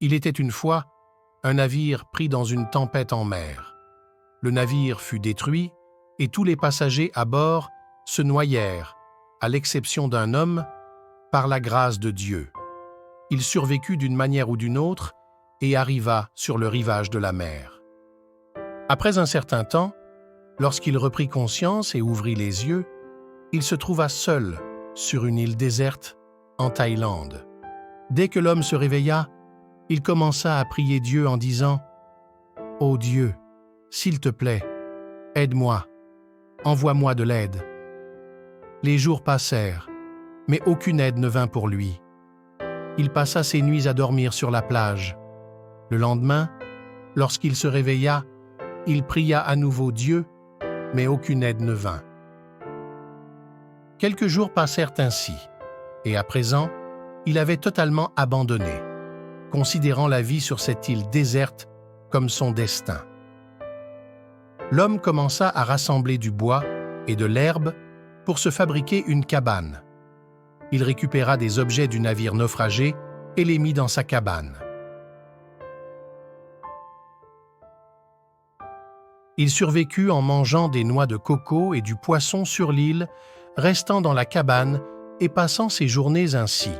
Il était une fois un navire pris dans une tempête en mer. Le navire fut détruit et tous les passagers à bord se noyèrent, à l'exception d'un homme, par la grâce de Dieu. Il survécut d'une manière ou d'une autre et arriva sur le rivage de la mer. Après un certain temps, lorsqu'il reprit conscience et ouvrit les yeux, il se trouva seul sur une île déserte en Thaïlande. Dès que l'homme se réveilla, il commença à prier Dieu en disant « Ô Dieu, s'il te plaît, aide-moi, envoie-moi de l'aide. » Les jours passèrent, mais aucune aide ne vint pour lui. Il passa ses nuits à dormir sur la plage. Le lendemain, lorsqu'il se réveilla, il pria à nouveau Dieu, mais aucune aide ne vint. Quelques jours passèrent ainsi, et à présent, il avait totalement abandonné, considérant la vie sur cette île déserte comme son destin. L'homme commença à rassembler du bois et de l'herbe pour se fabriquer une cabane. Il récupéra des objets du navire naufragé et les mit dans sa cabane. Il survécut en mangeant des noix de coco et du poisson sur l'île, restant dans la cabane et passant ses journées ainsi.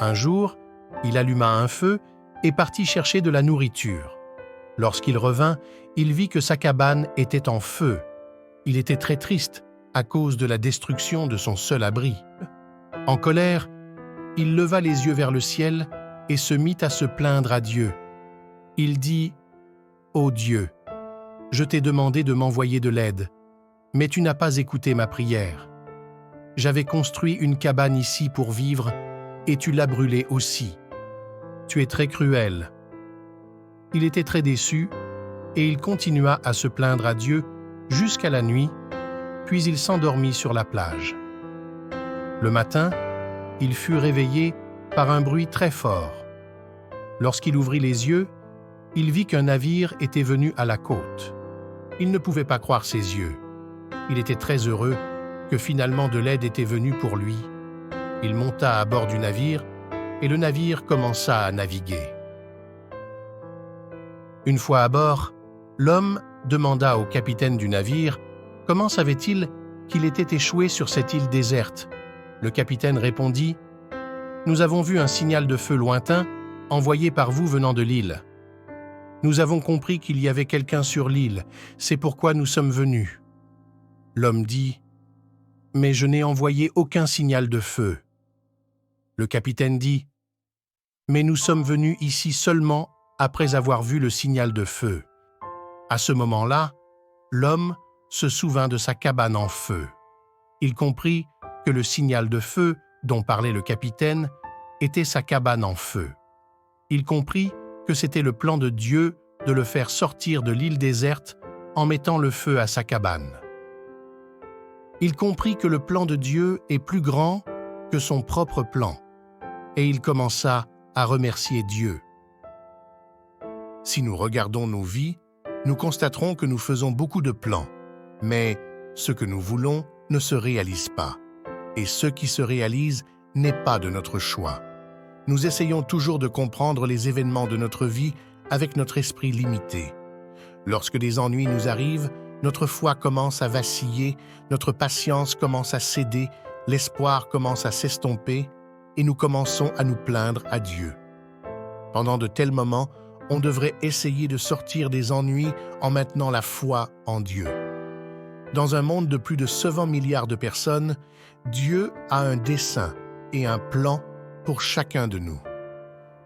Un jour, il alluma un feu et partit chercher de la nourriture. Lorsqu'il revint, il vit que sa cabane était en feu. Il était très triste à cause de la destruction de son seul abri. En colère, il leva les yeux vers le ciel et se mit à se plaindre à Dieu. Il dit « Ô Dieu, je t'ai demandé de m'envoyer de l'aide, mais tu n'as pas écouté ma prière. J'avais construit une cabane ici pour vivre et tu l'as brûlée aussi. Tu es très cruel. » Il était très déçu et il continua à se plaindre à Dieu jusqu'à la nuit, puis il s'endormit sur la plage. Le matin, il fut réveillé par un bruit très fort. Lorsqu'il ouvrit les yeux, il vit qu'un navire était venu à la côte. Il ne pouvait pas croire ses yeux. Il était très heureux que finalement de l'aide était venue pour lui. Il monta à bord du navire et le navire commença à naviguer. Une fois à bord, l'homme demanda au capitaine du navire comment savait-il qu'il était échoué sur cette île déserte. Le capitaine répondit « Nous avons vu un signal de feu lointain envoyé par vous venant de l'île. Nous avons compris qu'il y avait quelqu'un sur l'île, c'est pourquoi nous sommes venus. » L'homme dit « Mais je n'ai envoyé aucun signal de feu. » Le capitaine dit « Mais nous sommes venus ici seulement après avoir vu le signal de feu. » À ce moment-là, l'homme se souvint de sa cabane en feu. Il comprit que le signal de feu dont parlait le capitaine était sa cabane en feu. Il comprit que c'était le plan de Dieu de le faire sortir de l'île déserte en mettant le feu à sa cabane. Il comprit que le plan de Dieu est plus grand que son propre plan, et il commença à remercier Dieu. Si nous regardons nos vies, nous constaterons que nous faisons beaucoup de plans, mais ce que nous voulons ne se réalise pas, et ce qui se réalise n'est pas de notre choix. Nous essayons toujours de comprendre les événements de notre vie avec notre esprit limité. Lorsque des ennuis nous arrivent, notre foi commence à vaciller, notre patience commence à céder, l'espoir commence à s'estomper, et nous commençons à nous plaindre à Dieu. Pendant de tels moments, on devrait essayer de sortir des ennuis en maintenant la foi en Dieu. Dans un monde de plus de 120 milliards de personnes, Dieu a un dessein et un plan pour chacun de nous.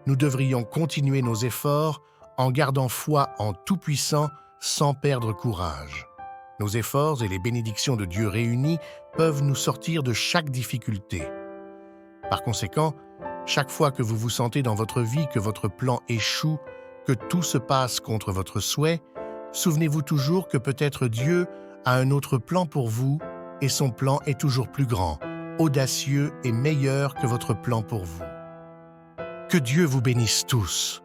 Nous devrions continuer nos efforts en gardant foi en Tout-Puissant sans perdre courage. Nos efforts et les bénédictions de Dieu réunis peuvent nous sortir de chaque difficulté. Par conséquent, chaque fois que vous vous sentez dans votre vie que votre plan échoue, que tout se passe contre votre souhait, souvenez-vous toujours que peut-être Dieu a un autre plan pour vous et son plan est toujours plus grand, audacieux et meilleur que votre plan pour vous. Que Dieu vous bénisse tous.